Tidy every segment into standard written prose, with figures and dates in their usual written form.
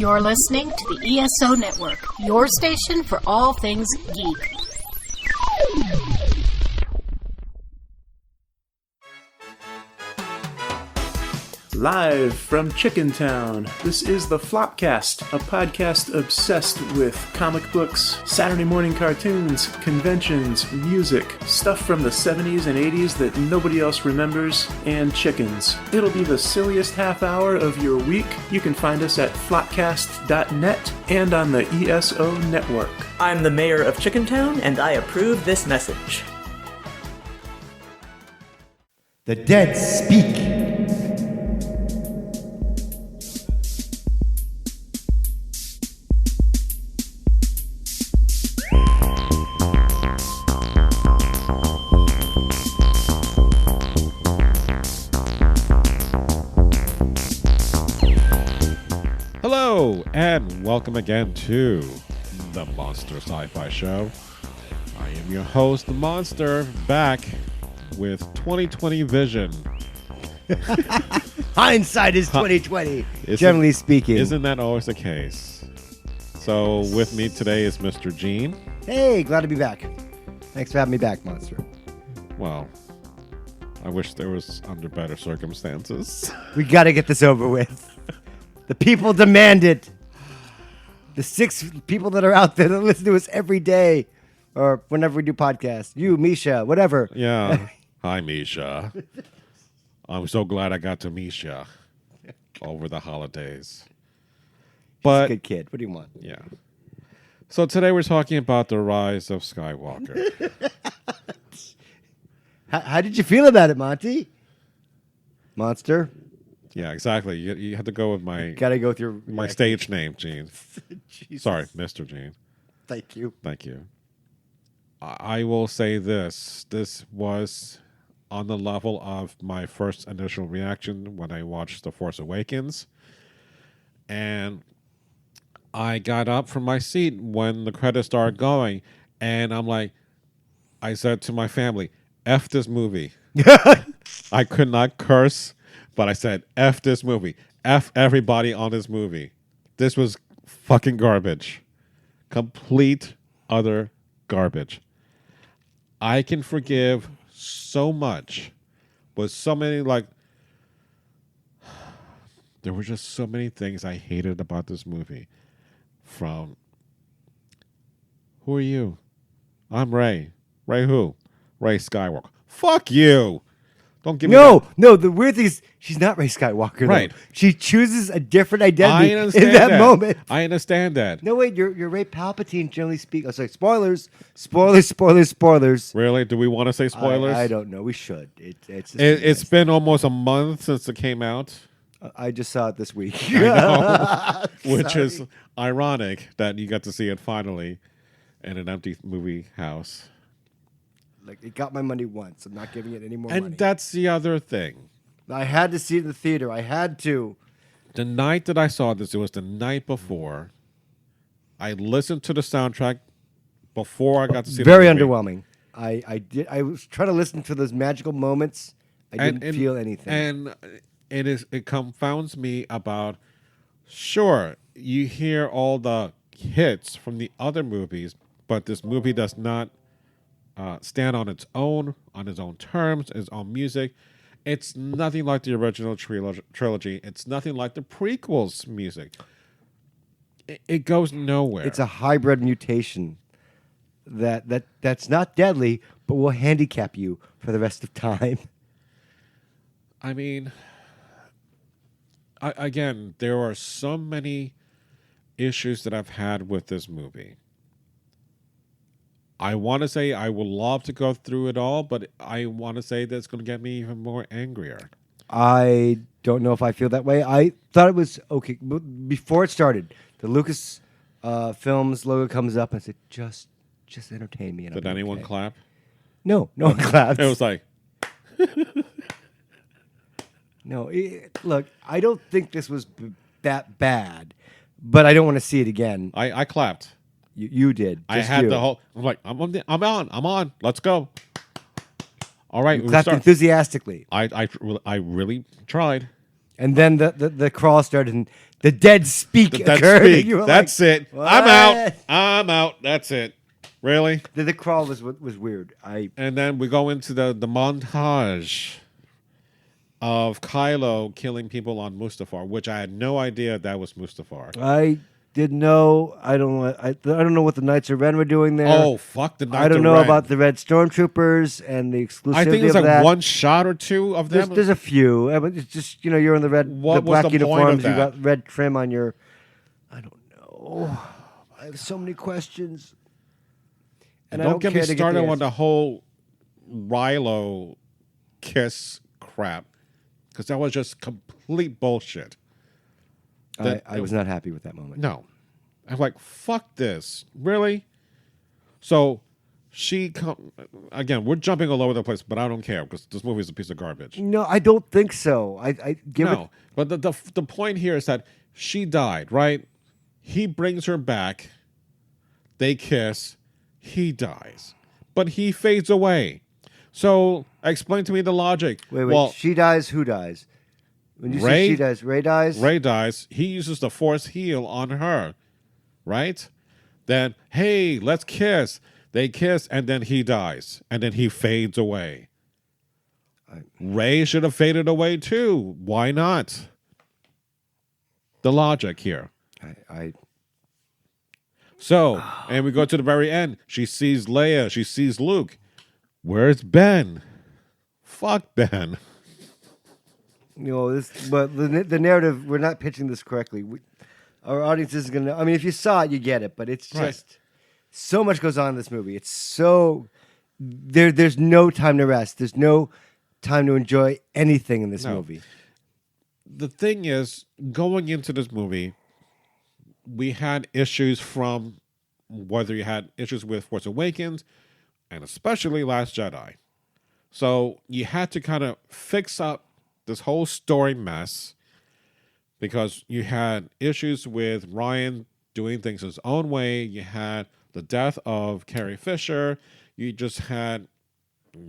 You're listening to the ESO Network, your station for all things geek. Live from Chicken Town, this is the Flopcast, a podcast obsessed with comic books, Saturday morning cartoons, conventions, music, stuff from the 70s and 80s that nobody else remembers, and chickens. It'll be the silliest half hour of your week. You can find us at flopcast.net and on the ESO Network. I'm the mayor of Chicken Town, and I approve this message. The dead speak. Hello, and welcome again to the Monster Sci-Fi Show. I am your host, the Monster, back with 2020 vision. Hindsight is 2020, generally speaking. Isn't that always the case? So with me today is Mr. Gene. Hey, glad to be back. Thanks for having me back, Monster. Well, I wish there was under better circumstances. We got to get this over with. The people demand it. The 6 people that are out there that listen to us every day or whenever we do podcasts. You, Misha, whatever. Yeah. Hi, Misha. I'm so glad I got to Misha over the holidays. But he's a good kid. What do you want? Yeah. So today we're talking about the rise of Skywalker. How did you feel about it, Monty? Monster? Yeah, exactly. You had to go with my gotta go through my stage name, Gene. Sorry, Mr. Gene. Thank you. Thank you. I will say this. This was on the level of my first initial reaction when I watched The Force Awakens. And I got up from my seat when the credits started going. And I'm like, I said to my family, F this movie. I could not curse. But I said, F this movie. F everybody on this movie. This was fucking garbage. Complete, utter garbage. I can forgive so much. But so many, there were just so many things I hated about this movie. From, who are you? I'm Rey. Rey who? Rey Skywalker. Fuck you. Don't give me that. No, the weird thing is she's not Rey Skywalker. Right. Though. She chooses a different identity in that moment. I understand that. No, wait, you're Rey Palpatine, generally speaking. Oh, sorry, spoilers. Spoilers. Really? Do we want to say spoilers? I don't know. We should. It's been almost a month since it came out. I just saw it this week. I know. Which is ironic that you got to see it finally in an empty movie house. Like, it got my money once. I'm not giving it any more money. And that's the other thing. I had to see it in the theater. I had to. The night that I saw this, it was the night before. I listened to the soundtrack before I got to see Very the movie. underwhelming. I was trying to listen to those magical moments. I didn't feel anything. And it confounds me about, sure, you hear all the hits from the other movies, but this movie does not stand on its own terms, its own music. It's nothing like the original trilogy. It's nothing like the prequels' music. It goes nowhere. It's a hybrid mutation that's not deadly, but will handicap you for the rest of time. I mean, again, there are so many issues that I've had with this movie. I want to say I would love to go through it all, but I want to say that it's going to get me even more angrier. I don't know if I feel that way. I thought it was okay. Before it started, the Lucas Films logo comes up and I said, just entertain me. Did anyone clap? No one clapped. It was like... No, look, I don't think this was that bad, but I don't want to see it again. I clapped. You did. I had the whole. I'm like, I'm on. Let's go. All right, you clapped enthusiastically. I really tried. And then the crawl started, and The dead speak That occurred. speak. You were That's like, it. "What?" I'm out. That's it. Really? The crawl was weird. And then we go into the montage of Kylo killing people on Mustafar, which I had no idea that was Mustafar. I didn't know. I don't know what the Knights of Ren were doing there. Oh, fuck the Knights I don't of know Ren. about the Red Stormtroopers and the exclusivity I think it's of like that. one shot or two of them. There's a few. But it's just you're in the What was black the point of uniforms. You that? got red trim on your. I don't know. I have so many questions. And I don't get me care to started the on answer. the whole Rilo kiss crap, because that was just complete bullshit. I was not happy with that moment. No. I'm like, fuck this. Really? So again, we're jumping all over the place, but I don't care because this movie is a piece of garbage. No, I don't think so. I give it. No. But the point here is that she died, right? He brings her back. They kiss. He dies. But he fades away. So explain to me the logic. Wait. Well, She dies. Who dies? When you Rey- say she dies, Ray dies. Ray dies. He uses the Force heal on her, right? Then, hey, let's kiss. They kiss, and then he dies, and then he fades away. Ray should have faded away too. Why not? The logic here. So, and we go to the very end. She sees Leia. She sees Luke. Where's Ben? Fuck Ben. But the narrative, we're not pitching this correctly. Our audience is going to, I mean, if you saw it, you get it, but it's just Right. so much goes on in this movie. It's so, there's no time to rest. There's no time to enjoy anything in this No. movie. The thing is, going into this movie, we had issues from whether you had issues with Force Awakens and especially Last Jedi. So you had to kind of fix up this whole story mess because you had issues with Ryan doing things his own way. You had the death of Carrie Fisher. You just had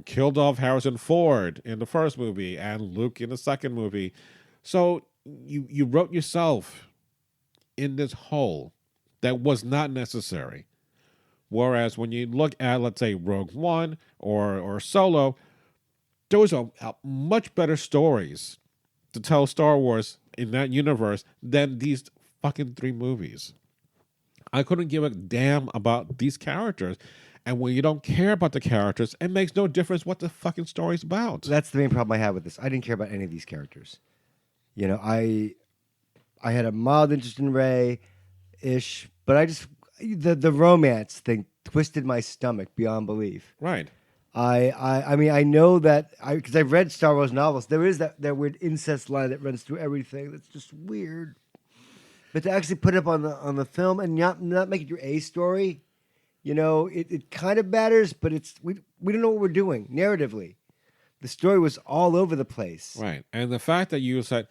killed off Harrison Ford in the first movie and Luke in the second movie. So you wrote yourself in this hole that was not necessary. Whereas when you look at, let's say, Rogue One or Solo, those are much better stories to tell Star Wars in that universe than these fucking 3 movies. I couldn't give a damn about these characters. And when you don't care about the characters, it makes no difference what the fucking story's about. That's the main problem I have with this. I didn't care about any of these characters. I had a mild interest in Rey-ish, but I just, the romance thing twisted my stomach beyond belief. Right. I mean, I know that because I've read Star Wars novels. There is that weird incest line that runs through everything. That's just weird. But to actually put it up on the film and not make it your A story, it kind of matters. But we don't know what we're doing narratively. The story was all over the place. Right. And the fact that you said,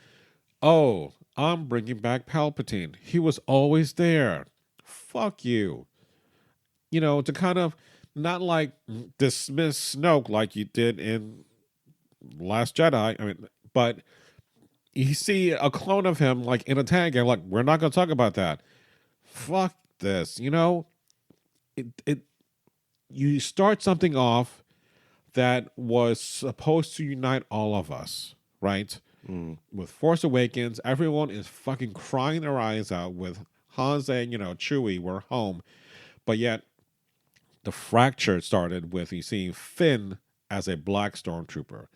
"Oh, I'm bringing back Palpatine. He was always there." Fuck you. To kind of not like dismiss Snoke like you did in Last Jedi. I mean, but you see a clone of him like in a tank and like, we're not going to talk about that. Fuck this. You start something off that was supposed to unite all of us, right? With Force Awakens, everyone is fucking crying their eyes out with Han saying, Chewie, we're home. But yet, the fracture started with you seeing Finn as a black stormtrooper.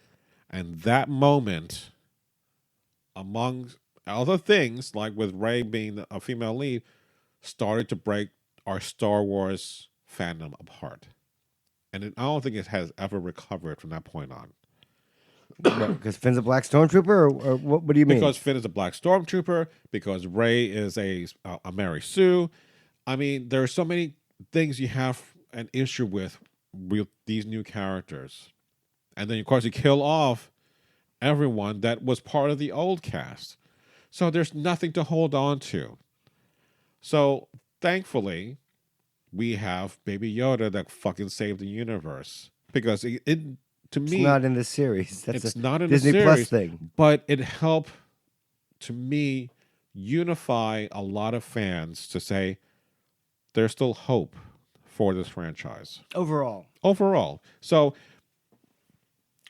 And that moment, among other things, like with Rey being a female lead, started to break our Star Wars fandom apart. And I don't think it has ever recovered from that point on. Because Finn's a black stormtrooper, or what do you mean? Because Finn is a black stormtrooper, because Rey is a Mary Sue. I mean, there are so many things you have an issue with these new characters. And then, of course, you kill off everyone that was part of the old cast. So there's nothing to hold on to. So, thankfully, we have Baby Yoda that fucking saved the universe. Because to me, it's not in the series. That's it's a not in Disney the Plus series, thing. but it helped to me unify a lot of fans to say there's still hope for this franchise overall. So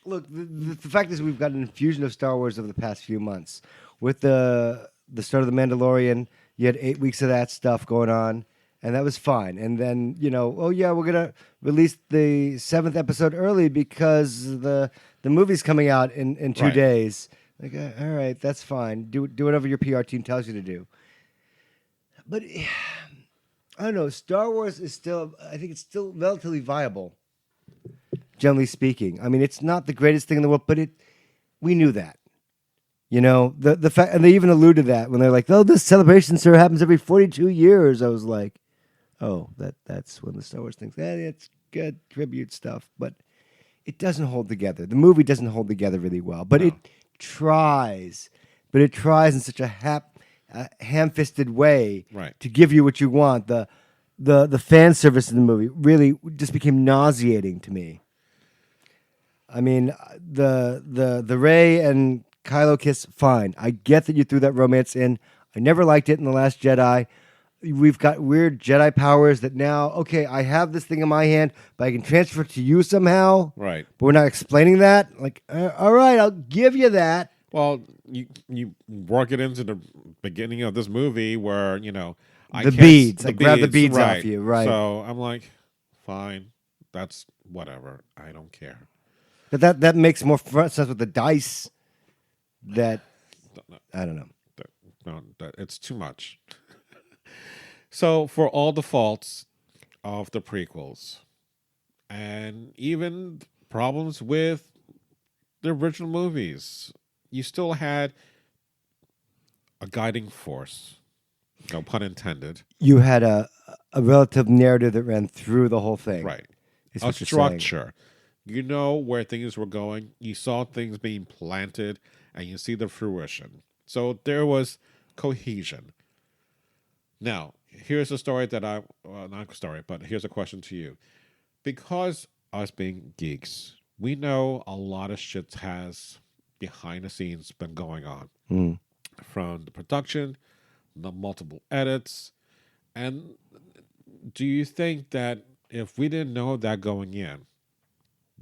look, the fact is we've got an infusion of Star Wars over the past few months. With the start of The Mandalorian, you had 8 weeks of that stuff going on, and that was fine. And then, oh yeah, we're going to release the 7th episode early because the movie's coming out in 2 Right. days. Like, all right, that's fine. Do whatever your PR team tells you to do. But I don't know. Star Wars is still, I think it's still relatively viable, generally speaking. I mean, it's not the greatest thing in the world, but we knew that. The fact, and they even alluded to that when they're like, "Oh, this celebration, sir, happens every 42 years." I was like, "Oh, that's when the Star Wars things. It's good tribute stuff, but it doesn't hold together. The movie doesn't hold together really well, but it tries. But it tries in such a ham-fisted way Right. to give you what you want. The fan service in the movie really just became nauseating to me. I mean, the Rey and Kylo kiss, fine. I get that you threw that romance in. I never liked it in The Last Jedi. We've got weird Jedi powers that now, okay, I have this thing in my hand, but I can transfer it to you somehow. Right. But we're not explaining that. Like, all right, I'll give you that. Well, you work it into the beginning of this movie where, I The can't- beads. I grab the beads off you, right. So I'm like, fine, that's whatever. I don't care. But that makes more sense with the dice. That I don't know. It's too much. So for all the faults of the prequels and even problems with the original movies, you still had a guiding force. No pun intended. You had a relative narrative that ran through the whole thing. Right. Is A what you're saying. structure. You know where things were going. You saw things being planted, and you see the fruition. So there was cohesion. Now, here's a story that not a story, but here's a question to you. Because us being geeks, we know a lot of shit has behind the scenes been going on. From the production, the multiple edits, and do you think that if we didn't know that going in,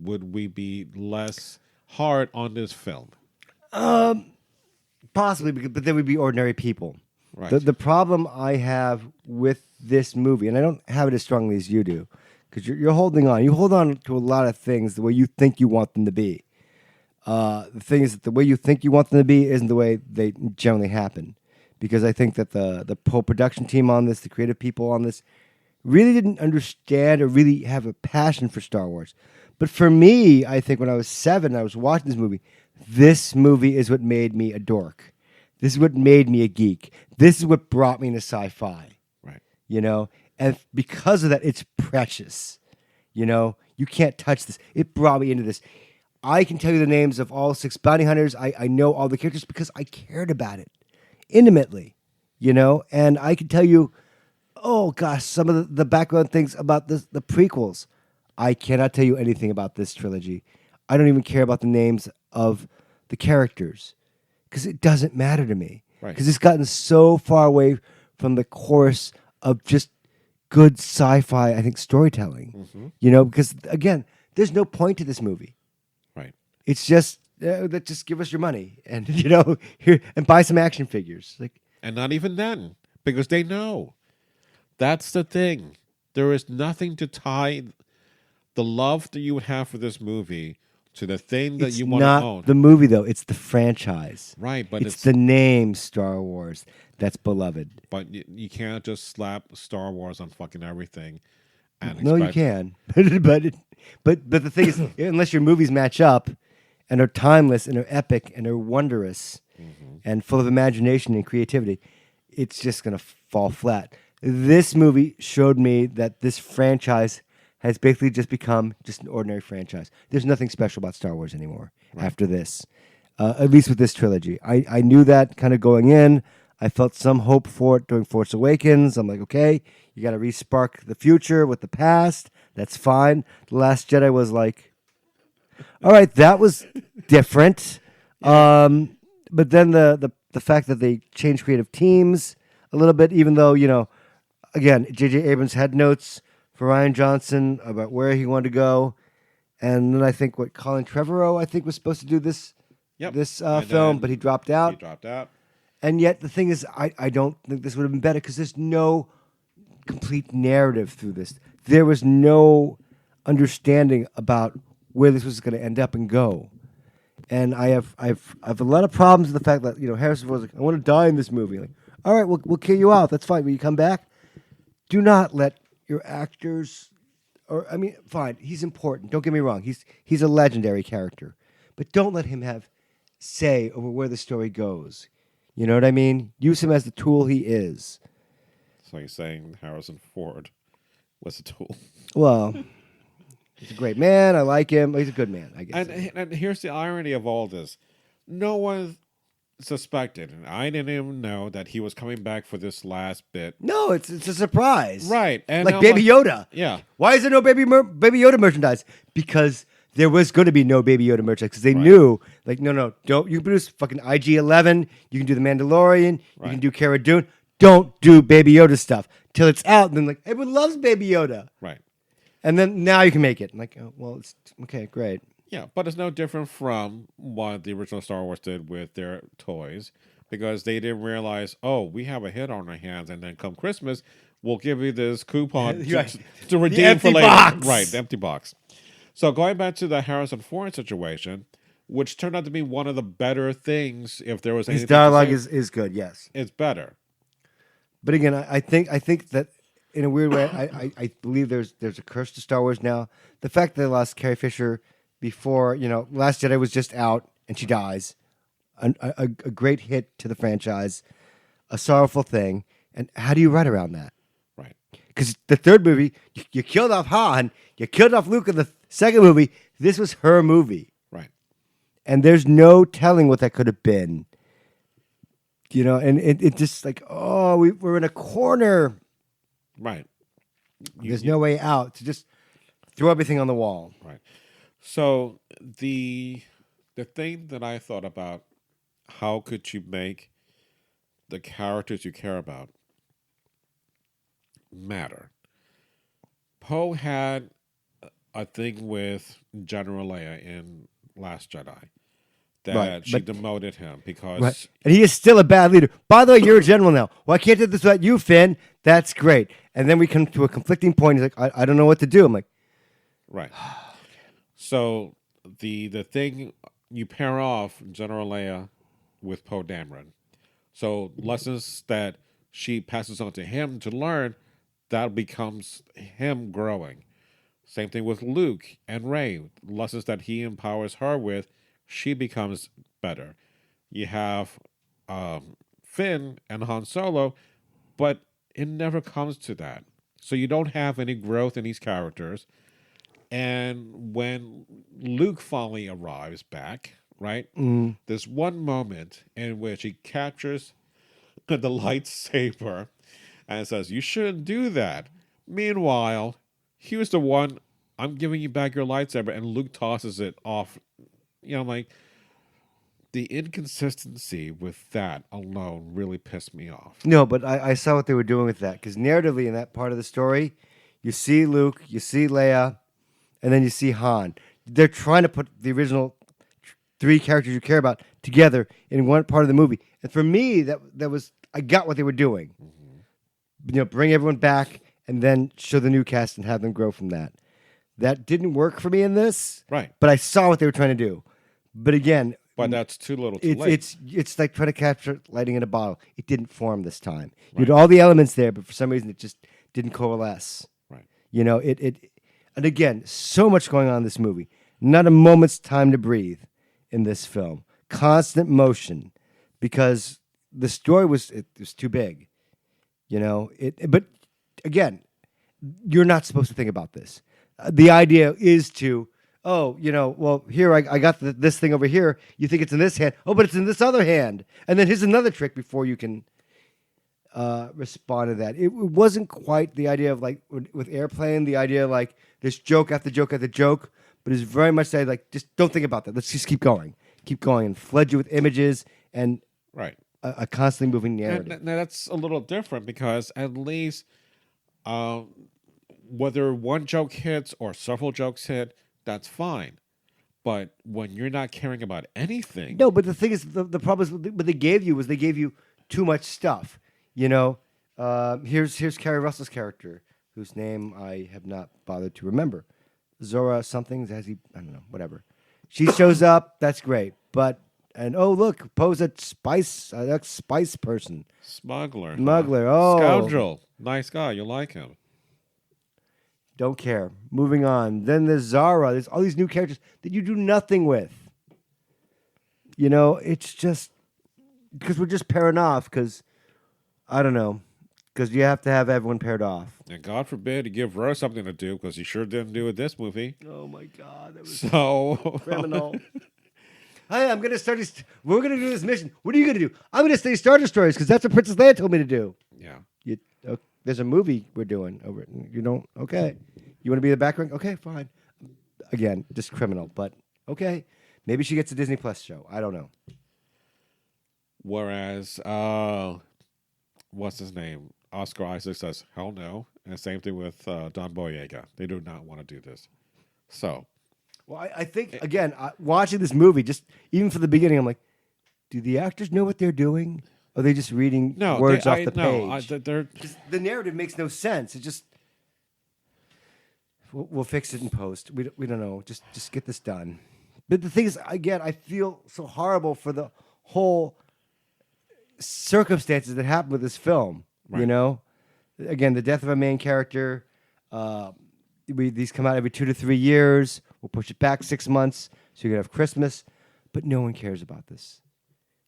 would we be less hard on this film? Possibly, but they would be ordinary people. Right. The problem I have with this movie, and I don't have it as strongly as you do, because you're holding on. You hold on to a lot of things the way you think you want them to be. The thing is that the way you think you want them to be isn't the way they generally happen. Because I think that the whole production team on this, the creative people on this, really didn't understand or really have a passion for Star Wars. But for me, I think when I was 7, I was watching this movie is what made me a dork. This is what made me a geek. This is what brought me into sci-fi. Right. And because of that, it's precious. You can't touch this. It brought me into this. I can tell you the names of all 6 bounty hunters. I know all the characters because I cared about it intimately, and I can tell you, oh gosh, some of the background things about the prequels. I cannot tell you anything about this trilogy. I don't even care about the names of the characters because it doesn't matter to me. Right. Because it's gotten so far away from the course of just good sci-fi, I think, storytelling. Because again, there's no point to this movie. Right. It's just just give us your money and here and buy some action figures. And not even then, because they know. That's the thing. There is nothing to tie the love that you would have for this movie to the thing that it's you want to not own. the movie though; it's the franchise. Right, but it's the name Star Wars that's beloved. But you can't just slap Star Wars on fucking everything. And No, you can. but the thing is, unless your movies match up and are timeless and are epic and are wondrous and full of imagination and creativity, it's just going to fall flat. This movie showed me that this franchise has basically just become just an ordinary franchise. There's nothing special about Star Wars anymore after this, at least with this trilogy. I knew that kind of going in. I felt some hope for it during Force Awakens. I'm like, okay, you got to re-spark the future with the past. That's fine. The Last Jedi was like, all right, that was different. But then the the fact that they changed creative teams a little bit, even though, again, J.J. Abrams had notes for Ryan Johnson about where he wanted to go. And then I think Colin Trevorrow, I think, was supposed to do this film, but he dropped out. He dropped out. And yet the thing is, I don't think this would have been better because there's no complete narrative through this. There was no understanding about where this was going to end up and go. And I have a lot of problems with the fact that Harrison Ford was like, I want to die in this movie. Like, all right, we'll kill you out. That's fine. Will you come back? Do not let your actors, fine. He's important. Don't get me wrong. He's a legendary character, but don't let him have say over where the story goes. You know what I mean? Use him as the tool he is. So you're saying Harrison Ford was a tool? Well, he's a great man. I like him. He's a good man, I guess. And here's the irony of all this. No one suspected, and I didn't even know that he was coming back for this last bit. No, it's a surprise. Right. And like Baby Yoda. Yeah. Why is there no Baby Yoda merchandise? Because there was going to be no Baby Yoda merchandise because they knew, like, no, don't. You can produce fucking IG-11. You can do The Mandalorian. You can do Cara Dune. Don't do Baby Yoda stuff till it's out. And then, like, everyone loves Baby Yoda. Right. And then now you can make it. I'm like, oh, well, it's okay, great. Yeah, but it's no different from what the original Star Wars did with their toys, because they didn't realize, we have a hit on our hands, and then come Christmas, we'll give you this coupon to redeem for later. Box. Right, the empty box. So going back to the Harrison Ford situation, which turned out to be one of the better things, if there was anything his dialogue to say, is good, yes. it's better. But again, I think that in a weird way, I believe there's a curse to Star Wars now. The fact that they lost Carrie Fisher before, Last Jedi was just out and she dies, a great hit to the franchise, a sorrowful thing. And how do you write around that? Right. Because the third movie, you killed off Han, you killed off Luke in the second movie. This was her movie. Right. And there's no telling what that could have been. And it just like, we're in a corner. Right. There's no way out. To just throw everything on the wall. Right. So the thing that I thought about, how could you make the characters you care about matter? Poe had a thing with General Leia in Last Jedi that she demoted him because... Right. And he is still a bad leader. By the way, you're a general now. Why can't I do this without you, Finn? That's great. And then we come to a conflicting point. He's like, I don't know what to do. I'm like... Right. So the thing, you pair off General Leia with Poe Dameron. So lessons that she passes on to him to learn, that becomes him growing. Same thing with Luke and Rey. Lessons that he empowers her with, she becomes better. You have Finn and Han Solo, but it never comes to that. So you don't have any growth in these characters. And when Luke finally arrives back, right, there's one moment in which he captures the lightsaber and says, you shouldn't do that. Meanwhile, he was the one, I'm giving you back your lightsaber, and Luke tosses it off. Like, the inconsistency with that alone really pissed me off. No, but I saw what they were doing with that. Because narratively in that part of the story, you see Luke, you see Leia, and then you see Han. They're trying to put the original three characters you care about together in one part of the movie. And for me, that was, I got what they were doing. Mm-hmm. Bring everyone back and then show the new cast and have them grow from that. That didn't work for me in this. Right. But I saw what they were trying to do. But again... But that's too little too late. It's like trying to capture lightning in a bottle. It didn't form this time. Right. You had all the elements there, but for some reason it just didn't coalesce. Right. And again, so much going on in this movie. Not a moment's time to breathe in this film. Constant motion, because the story was too big. But again, you're not supposed to think about this. The idea is to, here I got this thing over here. You think it's in this hand. Oh, but it's in this other hand. And then here's another trick before you can respond to that. It wasn't quite the idea of like with Airplane, the idea of like this joke after joke after joke, but it's very much say like, just don't think about that. Let's just keep going and flood you with images and right. a constantly moving And narrative. that's a little different because at least whether one joke hits or several jokes hit, that's fine. But when you're not caring about anything, No, but the thing is, the problem is what they gave you was they gave you too much stuff. You know, here's Carrie Russell's character, whose name I have not bothered to remember. Zora something, I don't know, whatever. She shows up, that's great. And oh look, pose a spice person. smuggler, Oh, scoundrel, nice guy, you like him. Don't care. Moving on. Then there's Zara. There's all these new characters that you do nothing with. You know, it's just because we're just pairing off. Because I don't know. Because you have to have everyone paired off. And God forbid to give Rose something to do because he sure didn't do it this movie. Oh my God, that was So criminal. Hey, I'm gonna start. We're gonna do this mission. What are you gonna do? I'm gonna study Star Destroyers because that's what Princess Leia told me to do. yeah. There's a movie we're doing over. You don't. Okay. You want to be in the background? Okay, fine. Again, just criminal, but okay. Maybe she gets a Disney Plus show. I don't know. Whereas, what's his name? Oscar Isaac says, hell no. And same thing with Don Boyega. They do not want to do this. So. Well, I think, again, watching this movie, just even from the beginning, I'm like, do the actors know what they're doing? Or are they just reading words off the page? The narrative makes no sense. It just, we'll fix it in post. We don't know. Just get this done. But the thing is, again, I feel so horrible for the whole circumstances that happened with this film. Right. You know, again, the death of a main character. These come out every 2 to 3 years. We'll push it back 6 months so you can have Christmas. But no one cares about this.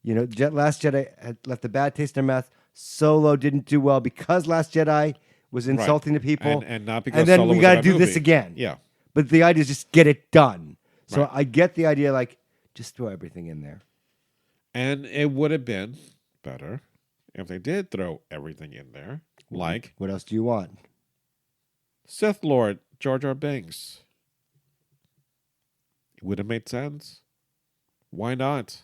You know, Last Jedi had left a bad taste in their mouth. Solo didn't do well because Last Jedi was insulting to people, and not because. And then Solo we was got a to bad do movie. this again. Yeah. But the idea is just get it done. So Right. I get the idea, like, just throw everything in there. And it would have been better if they did throw everything in there, like What else do you want? Sith Lord Jar Jar Binks. It would have made sense. Why not?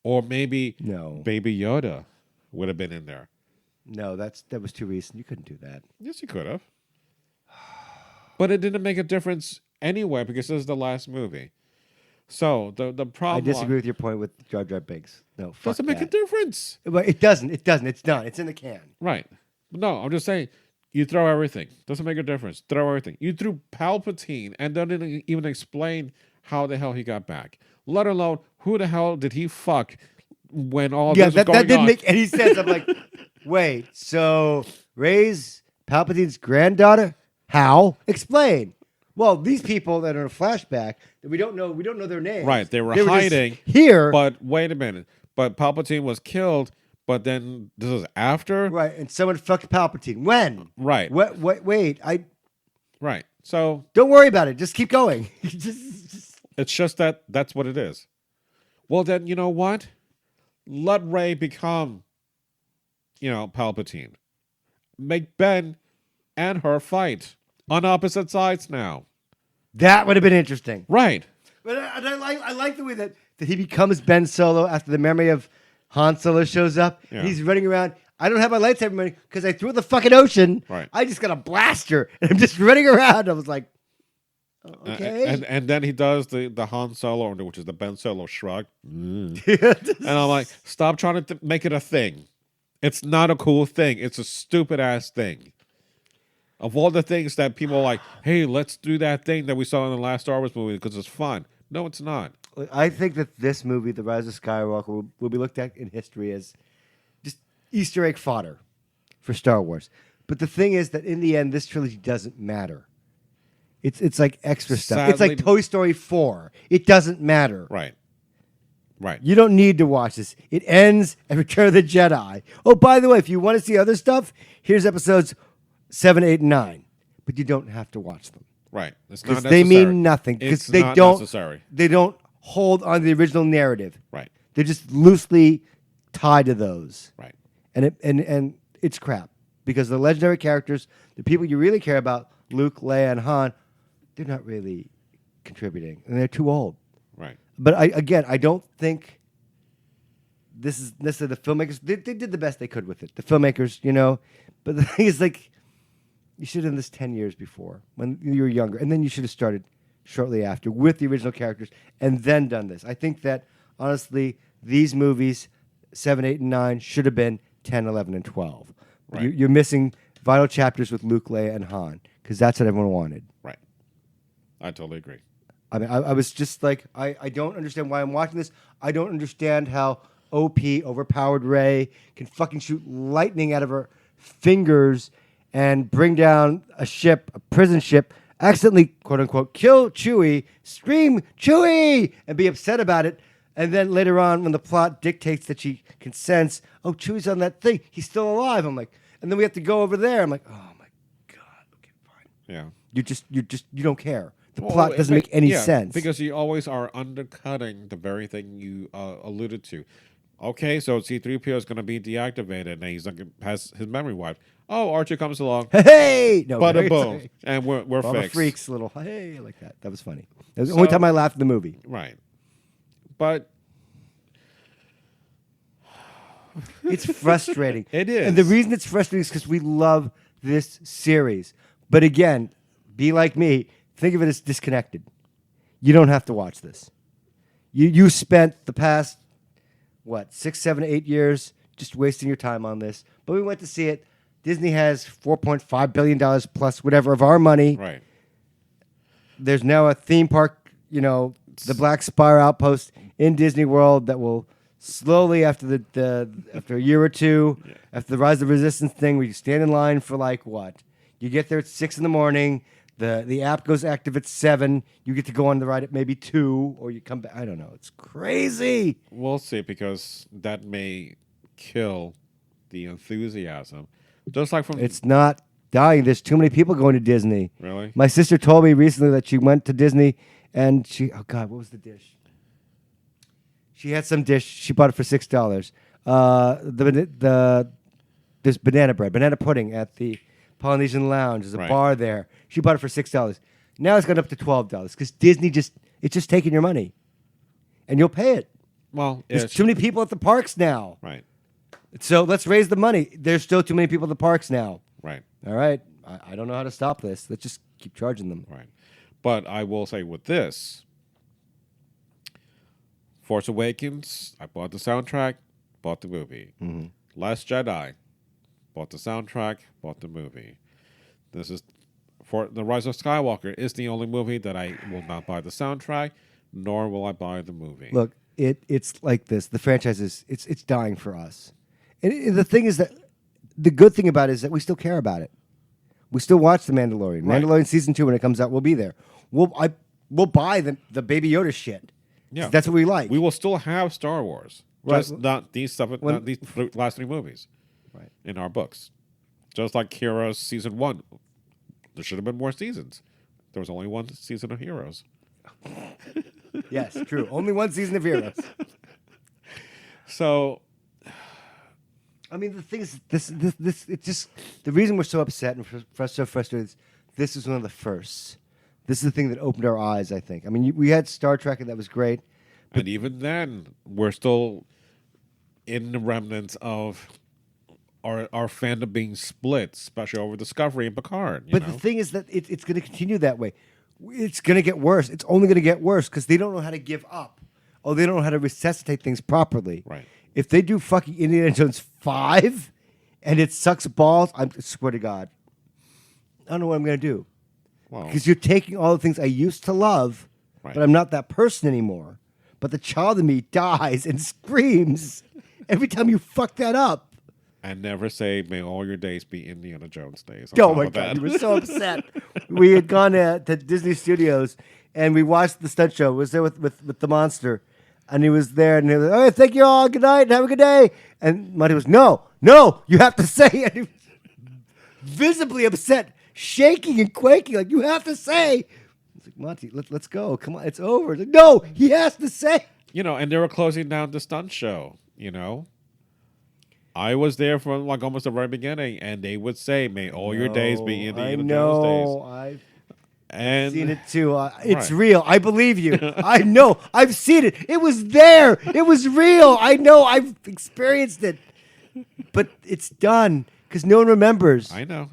Or maybe No. Baby Yoda would have been in there. No, that was too recent. You couldn't do that. Yes, you could have. But it didn't make a difference anyway because this is the last movie. So the problem. I disagree with your point with Jar Jar Binks. No, fuck Doesn't make a that. difference. But it doesn't. It doesn't. It's done. It's in the can. Right. No, I'm just saying, you throw everything. Doesn't make a difference. Throw everything. You threw Palpatine and didn't even explain how the hell he got back. Let alone who the hell did he fuck when all this was going that didn't on. make any sense. I'm like, wait, so Rey's Palpatine's granddaughter? How? Explain. Well, these people that are in a flashback that we don't know their names. Right, they were just hiding here. But wait a minute. But Palpatine was killed, but then this is after? Right, and someone fucked Palpatine. When? Right. Wait, Right. So don't worry about it. Just keep going. just it's just that's what it is. Well, then, you know what? Let Rey become, Palpatine. Make Ben and her fight on opposite sides now. that would have been interesting. Right. But I like the way that he becomes Ben Solo after the memory of Han Solo shows up. Yeah. He's running around. I don't have my lightsaber money because I threw it in the fucking ocean. Right. I just got a blaster and I'm just running around. I was like, okay. And then he does the Han Solo, which is the Ben Solo shrug. And I'm like, stop trying to make it a thing. It's not a cool thing. It's a stupid ass thing. Of all the things that people are like, hey, let's do that thing that we saw in the last Star Wars movie because it's fun. No, it's not. I think that this movie, The Rise of Skywalker, will be looked at in history as just Easter egg fodder for Star Wars. But the thing is that in the end, this trilogy doesn't matter. It's like extra stuff. It's Sadly- like Toy Story 4. It doesn't matter. Right. Right. You don't need to watch this. It ends at Return of the Jedi. Oh, by the way, if you want to see other stuff, here's episodes 7, 8, and 9. But you don't have to watch them. Right. It's not Because necessary. they mean nothing. Because It's they not don't necessary. They don't hold on to the original narrative. Right. They're just loosely tied to those. Right. And it's crap. Because the legendary characters, the people you really care about, Luke, Leia, and Han, they're not really contributing. And they're too old. Right. But I don't think this is the filmmakers. They did the best they could with it. The filmmakers, you know. But the thing is, like, you should have done this 10 years before when you were younger, and then you should have started shortly after with the original characters, and then done this. I think that honestly, these movies, 7, 8, and 9, should have been 10, 11, and 12. Right. You're missing vital chapters with Luke, Leia, and Han because that's what everyone wanted. Right. I totally agree. I mean, I was just like, I don't understand why I'm watching this. I don't understand how OP, overpowered Rey, can fucking shoot lightning out of her fingers and bring down a ship, a prison ship, accidentally, quote unquote, kill Chewie, scream Chewie, and be upset about it. And then later on, when the plot dictates that she can sense, oh, Chewie's on that thing, he's still alive. I'm like, and then we have to go over there. I'm like, oh my God, okay, fine. Yeah. You don't care. The plot doesn't make any sense. Because you always are undercutting the very thing you alluded to. Okay, so C-3PO is going to be deactivated, and has his memory wiped. Oh, Archer comes along. Hey! No, Bada boom. And we're all the fixed. freaks, little hey, like that. That was funny. That was the only time I laughed in the movie. Right. But it's frustrating. It is. And the reason it's frustrating is because we love this series. But again, be like me. Think of it as disconnected. You don't have to watch this. You spent the past, 6, 7, 8 years just wasting your time on this. But we went to see it. Disney has $4.5 billion plus whatever of our money. right. There's now a theme park, the Black Spire Outpost in Disney World that will slowly, after after a year or two, after the Rise of Resistance thing, where you stand in line for you get there at 6 a.m. The app goes active at 7. You get to go on the ride at maybe 2, or you come back. I don't know. It's crazy. We'll see, because that may kill the enthusiasm. Just like from... It's not dying. There's too many people going to Disney. Really? My sister told me recently that she went to Disney and oh God, what was the dish? She had some dish. She bought it for $6. This banana bread, banana pudding at the Polynesian Lounge. There's a bar there. She bought it for $6. Now it's gone up to $12 because Disney it's just taking your money, and you'll pay it. Well, there's too many people at the parks now. Right. So let's raise the money. There's still too many people at the parks now. Right. All right. I don't know how to stop this. Let's just keep charging them. Right. But I will say with this, Force Awakens, I bought the soundtrack, bought the movie. Mm-hmm. Last Jedi, bought the soundtrack, bought the movie. This is for The Rise of Skywalker is the only movie that I will not buy the soundtrack, nor will I buy the movie. Look, it's like this. The franchise it's dying for us. And the thing is that the good thing about it is that we still care about it. We still watch The Mandalorian. Right. Mandalorian season 2 when it comes out, we'll be there. We'll buy the Baby Yoda shit. Yeah, that's what we like. We will still have Star Wars, Right. just not these last 3 movies, right. in our books. Just like Heroes season 1, there should have been more seasons. There was only 1 season of Heroes. Yes, true. Only 1 season of Heroes. So, I mean, the thing is, this it's just the reason we're so upset and so frustrated is this is one of the firsts. This is the thing that opened our eyes, I think. I mean, we had Star Trek, and that was great. and even then, we're still in the remnants of our fandom being split, especially over Discovery and Picard. But the thing is that it's going to continue that way. It's going to get worse. It's only going to get worse because they don't know how to give up. Oh, they don't know how to resuscitate things properly. Right. If they do fucking Indiana Jones 5 and it sucks balls, I swear to God, I don't know what I'm going to do. Because you're taking all the things I used to love, Right. but I'm not that person anymore. But the child in me dies and screams every time you fuck that up. And never say, may all your days be Indiana Jones days. Oh my God, you were so upset. We had gone to Disney Studios and we watched the stunt show. I was there with the monster. And he was there and he was like, all right, thank you all. Good night. Have a good day. And Monty was, no, you have to say it. He was visibly upset, shaking and quaking, like, you have to say. I was like, Monty, let's go. Come on, it's over. Like, no, he has to say. And they were closing down the stunt show, I was there from almost the very beginning, and they would say, may all your days be Indiana Jones days. And Seen it too. It's Right. real. I believe you. I know. I've seen it. It was there. It was real. I know. I've experienced it. But it's done because no one remembers. I know.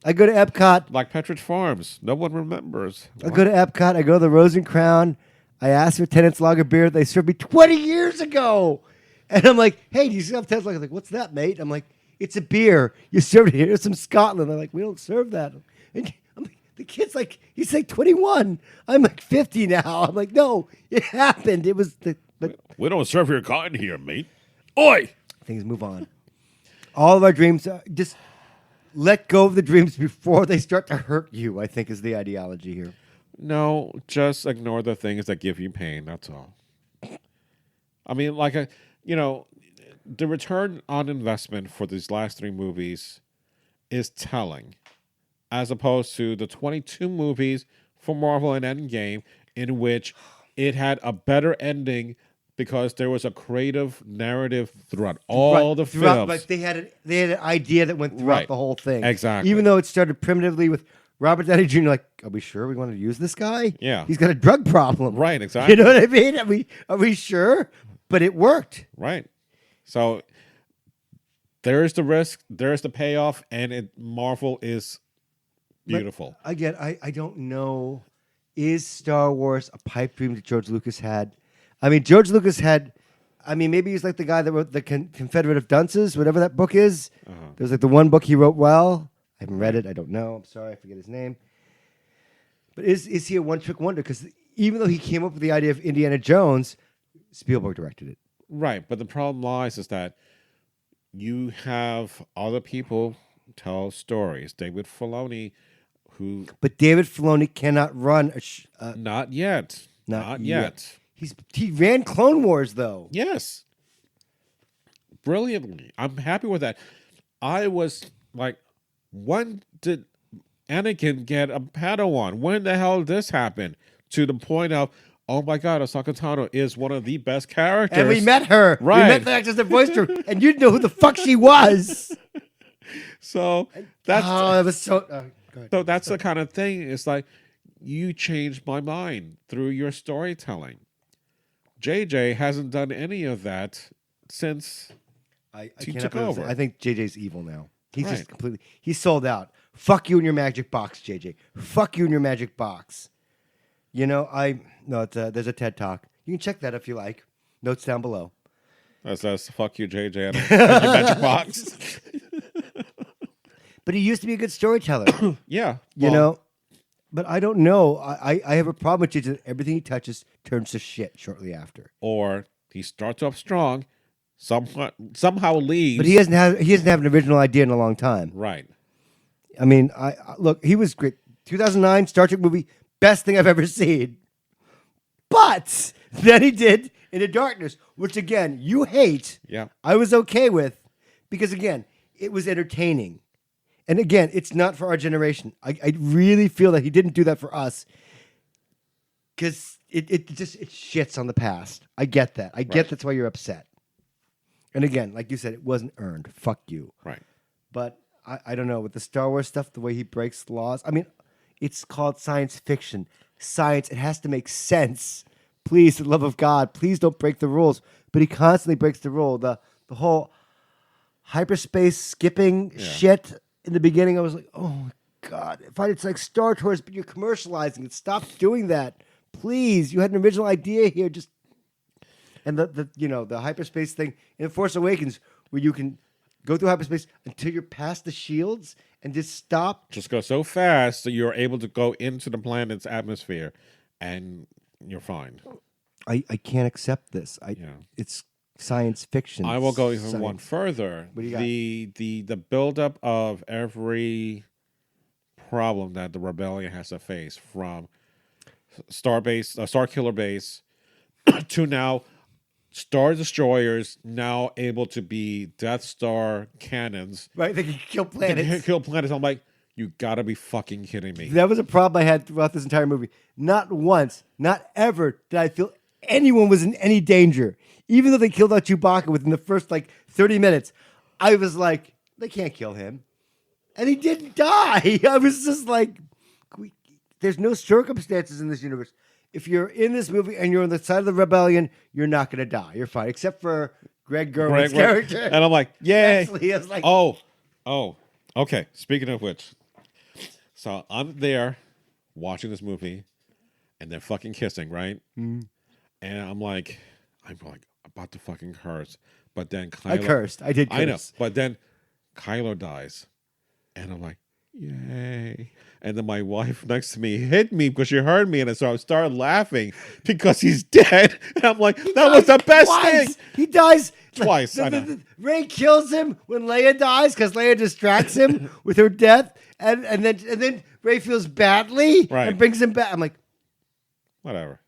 I go to Epcot. Like Petridge Farms. No one remembers. I go to Epcot. I go to the Rose and Crown. I ask for Tennant's Lager beer. They served me 20 years ago. And I'm like, hey, do you still have Tennant's Lager? They're like, what's that, mate? I'm like, it's a beer. You served it here. It's from Scotland. They're like, we don't serve that. And I'm like, the kid's like, he's like 21. I'm like 50 now. I'm like, no, it happened. It was but We don't serve your kind here, mate. Oi! things move on. All of our dreams, just let go of the dreams before they start to hurt you, I think is the ideology here. No, just ignore the things that give you pain. That's all. I mean, the return on investment for these last 3 movies is telling, as opposed to the 22 movies for Marvel and Endgame, in which it had a better ending because there was a creative narrative throughout all the films. But they had an idea that went throughout Right. the whole thing. Exactly. Even though it started primitively with Robert Downey Jr. Like, are we sure we want to use this guy? Yeah. He's got a drug problem. Right, exactly. You know what I mean? Are we sure? But it worked. Right. So there's the risk, there's the payoff, and Marvel is beautiful. But again, I don't know. Is Star Wars a pipe dream that George Lucas had? I mean, George Lucas had. I mean, maybe he's like the guy that wrote the Confederate of Dunces, whatever that book is. There's like the one book he wrote well. I haven't read it. I don't know. I'm sorry, I forget his name. But is he a one-trick wonder? Because even though he came up with the idea of Indiana Jones, Spielberg directed it. Right. But the problem lies is that you have other people tell stories. David Filoni, who. But David Filoni cannot run a. Not yet. Not yet. He ran Clone Wars though. Yes. Brilliantly. I'm happy with that. I was like, when did Anakin get a Padawan? When the hell did this happen? To the point of, oh my God, Ahsoka Tano is one of the best characters. And we met her. Right. We met the actress that voiced her, and you know who the fuck she was. So that's that was so. Go ahead. so that's the kind of thing. It's like you changed my mind through your storytelling. JJ hasn't done any of that since I he can't took help over. I think JJ's evil now. He's Right. just completely. He's sold out. Fuck you and your magic box, JJ. Fuck you and your magic box. You know, there's a TED Talk. You can check that if you like. Notes down below. That says "fuck you, JJ" and a magic box. But he used to be a good storyteller. Yeah, You know, but I don't know. I have a problem with JJ. Everything he touches turns to shit shortly after. or he starts off strong, somehow leaves. But he doesn't have an original idea in a long time. right. I mean, look, he was great. 2009 Star Trek movie, best thing I've ever seen. But then he did Into Darkness, which again you hate. Yeah. I was okay with because again it was entertaining, and again it's not for our generation. I really feel that he didn't do that for us because it shits on the past. I get that. I get that's why you're upset. And again, like you said, it wasn't earned. Fuck you. Right. But I don't know, with the Star Wars stuff, the way he breaks laws. I mean, it's called science fiction. Science, it has to make sense. Please, for the love of God, please don't break the rules. But he constantly breaks the rule. The whole hyperspace skipping shit in the beginning, I was like, oh my God. It's like Star Tours, but you're commercializing it. Stop doing that. Please. You had an original idea here. Just and the hyperspace thing in Force Awakens where you can go through hyperspace until you're past the shields and just stop. Just go so fast that you're able to go into the planet's atmosphere, and you're fine. I can't accept this. It's science fiction. I will go even Science. one further. What do you got? The buildup of every problem that the rebellion has to face, from Star Killer Base to now Star Destroyers, now able to be Death Star cannons. Right, they can kill They planets. can kill planets. I'm like, you gotta be fucking kidding me. That was a problem I had throughout this entire movie. Not once, not ever did I feel anyone was in any danger. Even though they killed out Chewbacca within the first 30 minutes, I was like, they can't kill him. And he didn't die. I was just like, there's no circumstances in this universe. If you're in this movie and you're on the side of the rebellion, you're not going to die. You're fine, except for Greg Gerwig's character. And I'm like, yay. Actually, I was like, Oh, okay. Speaking of which, so I'm there watching this movie, and they're fucking kissing, right? And I'm like about to fucking curse, but then Kylo, I cursed. I did curse. I know, but then Kylo dies, and I'm like, yay! And then my wife next to me hit me because she heard me, and so I started laughing because he's dead. And I'm like, that was the best thing. He dies Twice. I know. Ray kills him when Leia dies because Leia distracts him with her death, and then Ray feels badly and brings him back. I'm like, whatever.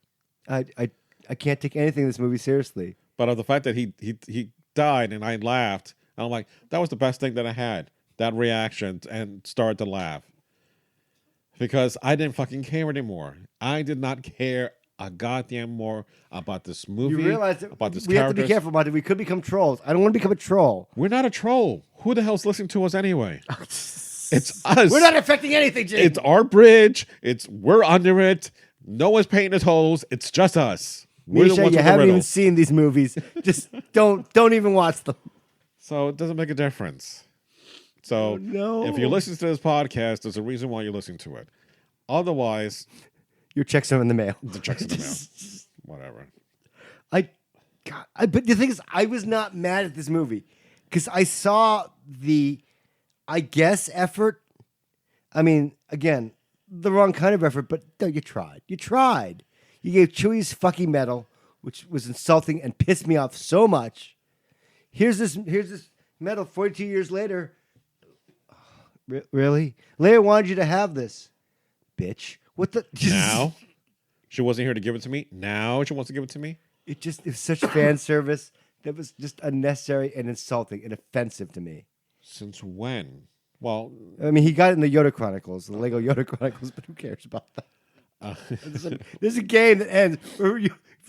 I can't take anything in this movie seriously. But of the fact that he died and I laughed, and I'm like, that was the best thing that I had. That reaction, and started to laugh. Because I didn't fucking care anymore. I did not care a goddamn more about this movie. You realize that about this we have to be careful about it. We could become trolls. I don't want to become a troll. We're not a troll. Who the hell's listening to us anyway? It's us. We're not affecting anything, Jake. It's our bridge. We're under it. No one's paying the tolls. It's just us. We're Misha, the ones you with the haven't even riddles. seen these movies. Just don't even watch them. So it doesn't make a difference. So no. If you listen to this podcast, there's a reason why you're listening to it. Otherwise, your checks are in the mail. The checks in the mail. Whatever. But the thing is, I was not mad at this movie because I saw the, I guess, effort. I mean, again, the wrong kind of effort, but no, you tried. You tried. You gave Chewie's fucking medal, which was insulting and pissed me off so much. Here's this medal 42 years later. Really? Leia wanted you to have this, bitch. What the? Now? She wasn't here to give it to me. Now she wants to give it to me? It was such fan service that was just unnecessary and insulting and offensive to me. Since when? Well, I mean, he got it in the Yoda Chronicles, the Lego Yoda Chronicles, but who cares about that? There's a game that ends where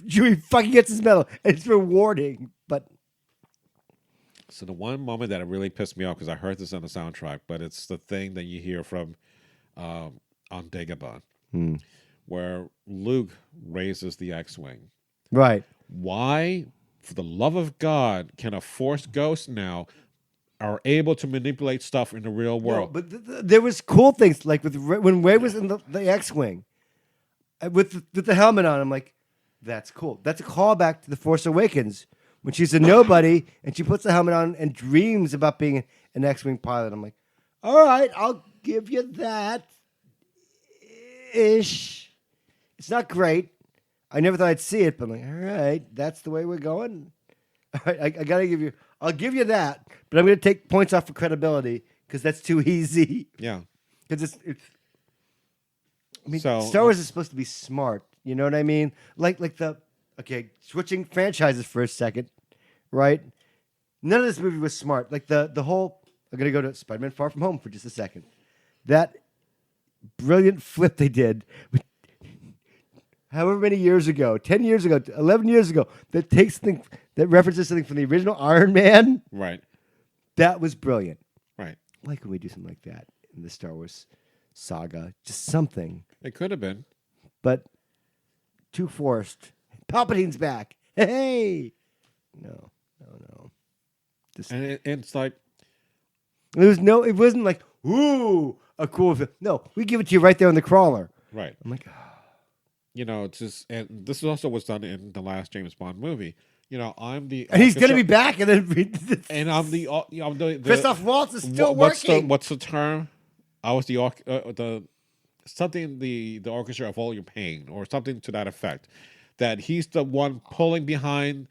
Chewie fucking gets his medal, and it's rewarding, but... So the one moment that it really pissed me off, because I heard this on the soundtrack, but it's the thing that you hear from on Dagobah, where Luke raises the X-Wing. Right. Why, for the love of God, can a Force ghost now are able to manipulate stuff in the real world? No, but there was cool things, like when Rey was in the X-Wing, with the helmet on, I'm like, that's cool. That's a callback to The Force Awakens, when she's a nobody, and she puts the helmet on and dreams about being an X-Wing pilot. I'm like, all right, I'll give you that. Ish. It's not great. I never thought I'd see it, but I'm like, all right, that's the way we're going. All right, I gotta give you, I'll give you that, but I'm gonna take points off for credibility because that's too easy. Yeah. Because it's. I mean, So, Star Wars is supposed to be smart. You know what I mean? Like switching franchises for a second, right? None of this movie was smart. Like the whole. I'm gonna go to Spider-Man: Far From Home for just a second. That brilliant flip they did, however many years ago, 10 years ago, 11 years ago, that takes something that references something from the original Iron Man. Right. That was brilliant. Right. Why couldn't we do something like that in the Star Wars saga? Just something. It could have been. But too forced. Palpatine's back. Hey! No. Just, And it's like, it wasn't like, ooh, a cool film. No, we give it to you right there in the crawler. right. I'm like, You know, it's just, and this also was done in the last James Bond movie. You know, I'm the. and he's going to be back. And then And I'm the. I'm the Christoph Waltz is still what's working. What's the term? I was the something the orchestra of all your pain, or something to that effect. That he's the one pulling behind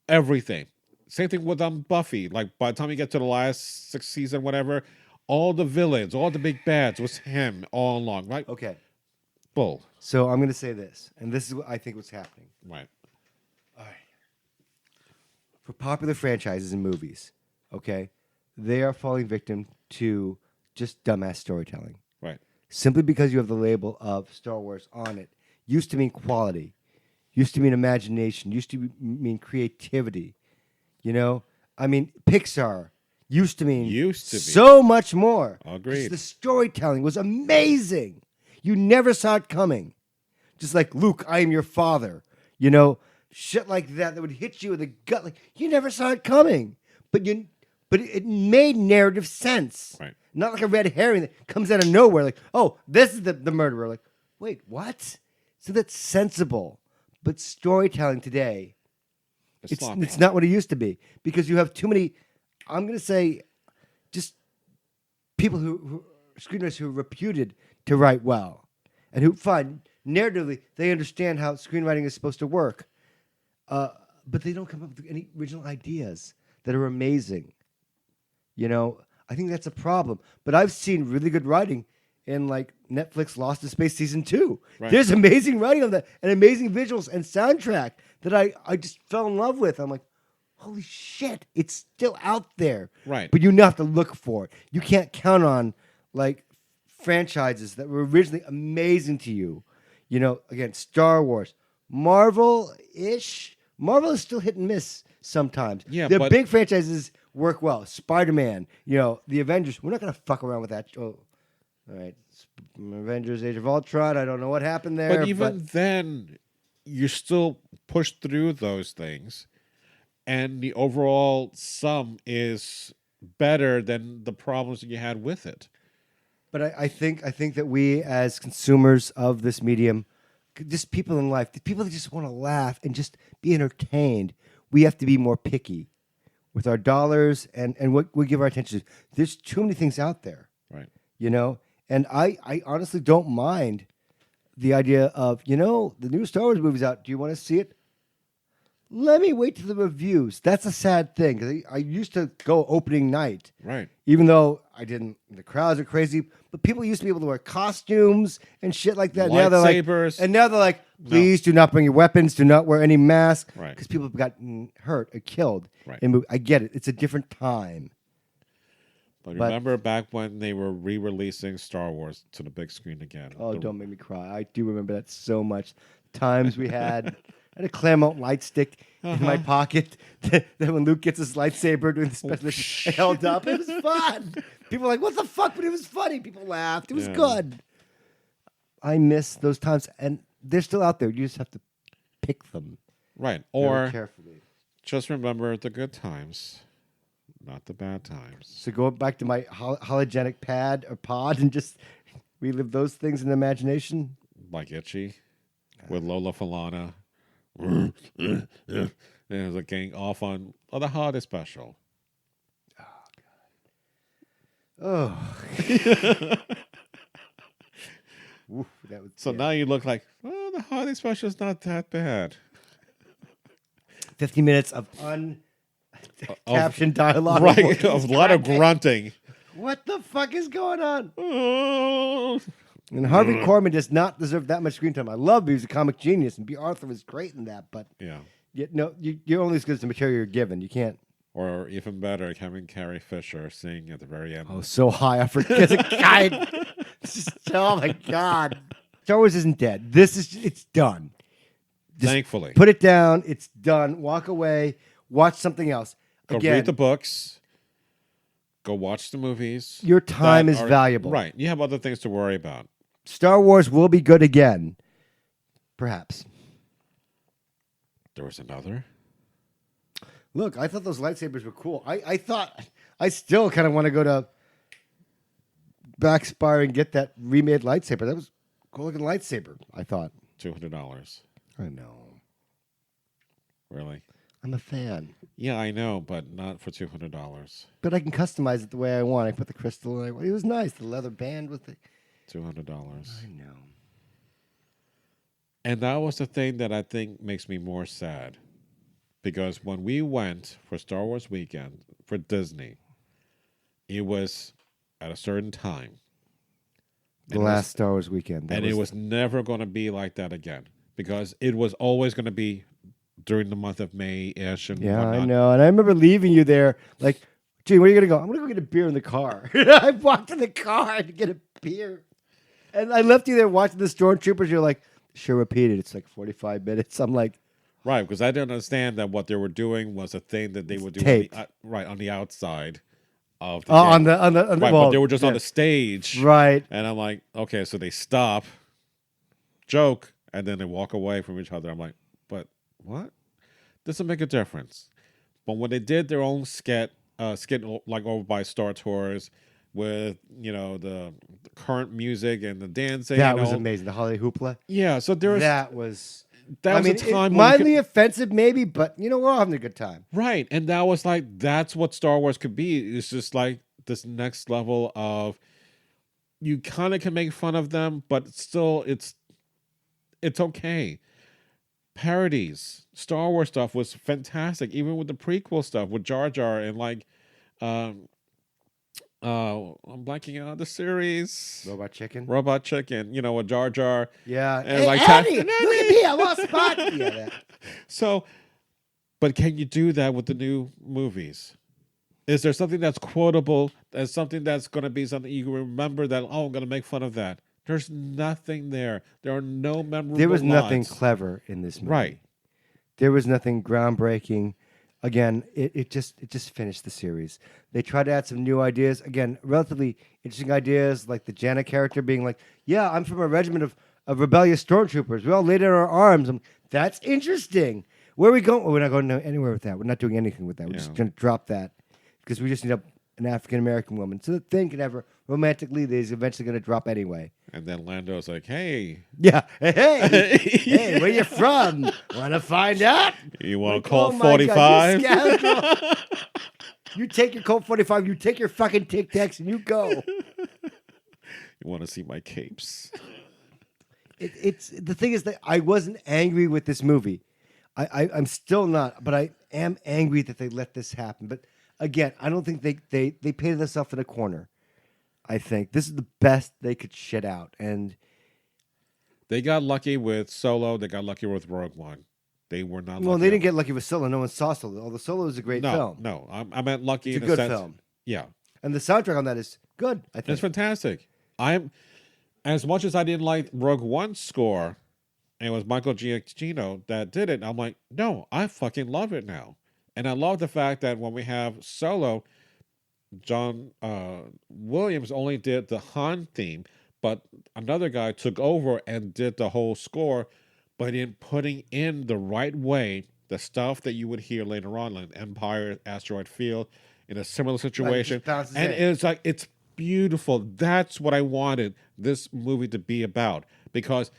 everything. Same thing with Buffy. Like by the time you get to the last 6th season, whatever, all the villains, all the big bads was him all along, right? Okay. Bull. So I'm going to say this, and this is what I think what's happening. Right. All right. For popular franchises and movies, okay, they are falling victim to just dumbass storytelling. Right. Simply because you have the label of Star Wars on it. Used to mean quality. Used to mean imagination. Used to mean creativity. You know? I mean, Pixar used to mean Used to be. so much more. Agreed. The storytelling was amazing. You never saw it coming. Just like, Luke, I am your father. You know, shit like that would hit you in the gut. Like, you never saw it coming. But it made narrative sense. Right. Not like a red herring that comes out of nowhere. Like, oh, this is the murderer. Like, wait, what? So that's sensible. But storytelling today, it's not what it used to be. Because you have too many, I'm going to say, just people who screenwriters who are reputed to write well. And who, fine, narratively, they understand how screenwriting is supposed to work. But they don't come up with any original ideas that are amazing. You know, I think that's a problem. But I've seen really good writing in like Netflix Lost in Space Season 2. Right. There's amazing writing on that and amazing visuals and soundtrack that I just fell in love with. I'm like, holy shit, it's still out there. Right. But you have to look for it. You can't count on like franchises that were originally amazing to you. You know, again, Star Wars, Marvel-ish. Marvel is still hit and miss sometimes. Yeah, the but big franchises work well. Spider-Man, you know, the Avengers. We're not going to fuck around with that. Oh, all right. Avengers Age of Ultron. I don't know what happened there. But even then, you still push through those things, and the overall sum is better than the problems that you had with it. But I think that we as consumers of this medium, just people in life, the people that just want to laugh and just be entertained, we have to be more picky with our dollars and what we give our attention to. There's too many things out there. Right. You know? And I honestly don't mind the idea of, you know, the new Star Wars movie's out. Do you want to see it? Let me wait till the reviews. That's a sad thing. 'Cause I used to go opening night. Right. Even though I didn't, the crowds are crazy, but people used to be able to wear costumes and shit like that. Now they're like, Lightsabers. and now they're like, please do not bring your weapons, do not wear any mask, Right. because people have gotten hurt or killed. Right. And I get it; it's a different time. But remember back when they were re-releasing Star Wars to the big screen again? Oh, don't make me cry! I do remember that so much. Times we had. I had a Claremont light stick in my pocket. That when Luke gets his lightsaber doing the special mission, held up. It was fun. People were like, "What the fuck?" But it was funny. People laughed. It was good. I miss those times, and they're still out there. You just have to pick them Right. very Or carefully. just remember the good times, not the bad times. So go back to my hologenic pad or pod and just relive those things in imagination. Like Itchy with Lola Falana. And it was like getting off on the holiday special. Oh. Oof, that was, So now you look like, well, the holiday special is not that bad. 50 minutes of uncaptioned dialogue. Right, a lot of grunting. What the fuck is going on? Oh. And Harvey Korman does not deserve that much screen time. I love him. He's a comic genius, and B. Arthur was great in that, but Yeah. you're only as good as the material you're given. You can't. Or even better, having Carrie Fisher sing at the very end. Oh, so high. I forget the guy. Oh, my God. Star Wars isn't dead. It's done. Just Thankfully. Put it down. It's done. Walk away. Watch something else. Go Again, read the books. Go watch the movies. Your time is valuable. Right. You have other things to worry about. Star Wars will be good again. Perhaps. There was another. Look, I thought those lightsabers were cool. I still kind of want to go to Backspire and get that remade lightsaber. That was a cool looking lightsaber, I thought. $200. I know. Really? I'm a fan. Yeah, I know, but not for $200. But I can customize it the way I want. I put the crystal in. It was nice. The leather band with the... $200. I know. And that was the thing that I think makes me more sad. Because when we went for Star Wars weekend for Disney, it was at a certain time. The last Star Wars weekend. And it was never going to be like that again. Because it was always going to be during the month of May-ish and Yeah, whatnot. I know. And I remember leaving you there like, gee, where are you going to go? I'm going to go get a beer in the car. I walked in the car to get a beer. And I left you there watching the stormtroopers. You're like, sure, repeat it. It's like 45 minutes. I'm like, Right, because I didn't understand that what they were doing was a thing that they would do taped. on the outside of the on game. the Right, well, but they were just on yeah. the stage. Right. And I'm like, okay, so they stop, joke, and then they walk away from each other. I'm like, but what? Doesn't make a difference. But when they did their own skit like over by Star Tours with, the current music and the dancing. That was amazing. The Holly Hoopla. Yeah, so there was That was a time when mildly offensive, maybe, but we're all having a good time. right, and that was like that's what Star Wars could be. It's just like this next level of you kind of can make fun of them, but still it's okay. Parodies, Star Wars stuff was fantastic, even with the prequel stuff with Jar Jar and like, I'm blanking out the series. Robot Chicken. With Jar Jar. Yeah. And Hey, like Annie, look at me, I lost spot. Yeah, that. So, but can you do that with the new movies? Is there something that's quotable? As something that's going to be something you remember that? Oh, I'm going to make fun of that. There's nothing there. There are no memorable. There was nothing lines. clever in this movie. Right. There was nothing groundbreaking. Again, it just finished the series. They tried to add some new ideas. Again, relatively interesting ideas, like the Janet character being like, "Yeah, I'm from a regiment of rebellious stormtroopers. We all laid in our arms." That's interesting. Where are we going? Well, we're not going anywhere with that. We're not doing anything with that. We're just going to drop that because we just need an African American woman. So the thing can have a romantic lead that is eventually going to drop anyway. And then Lando's like, "Hey, Yeah, hey, where you from? Want to find out? you want Like, to call oh my 45?" God, you scoundrel. You take your Colt 45, you take your fucking Tic Tacs, and you go. You want to see my capes? It's the thing is that I wasn't angry with this movie. I'm still not, but I am angry that they let this happen. But again, I don't think they painted themselves in a corner. I think this is the best they could shit out, and They got lucky with Solo. They got lucky with Rogue One. They were not. well, lucky they didn't get lucky with Solo. No one saw Solo. Although Solo is a great film. No, I meant lucky It's a in a good sense. film. Yeah, And the soundtrack on that is good, I think. it's fantastic. I'm as much as I didn't like Rogue One's score, and it was Michael Giacchino that did it. I'm like, no, I fucking love it now, and I love the fact that when we have Solo, John Williams only did the Han theme, but another guy took over and did the whole score, but in putting in the right way the stuff that you would hear later on, like Empire, Asteroid Field, in a similar situation, bounces and in. it's like it's beautiful. That's what I wanted this movie to be about, because